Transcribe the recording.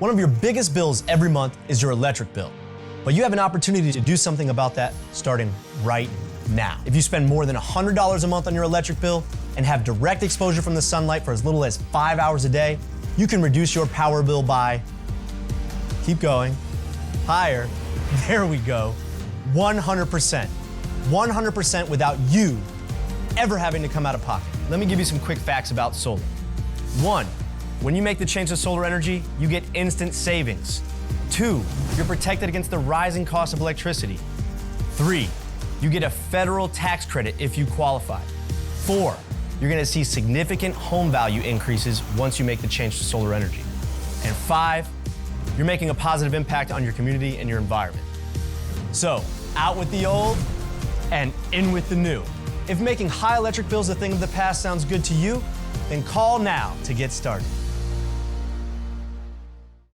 One of your biggest bills every month is your electric bill, but you have an opportunity to do something about that starting right now. If you spend more than $100 a month on your electric bill and have direct exposure from the sunlight for as little as 5 hours a day, you can reduce your power bill by, keep going, higher, there we go, 100%. 100% without you ever having to come out of pocket. Let me give you some quick facts about solar. 1, when you make the change to solar energy, you get instant savings. 2, you're protected against the rising cost of electricity. 3, you get a federal tax credit if you qualify. 4, you're gonna see significant home value increases once you make the change to solar energy. And 5, you're making a positive impact on your community and your environment. So, out with the old and in with the new. If making high electric bills a thing of the past sounds good to you, then call now to get started.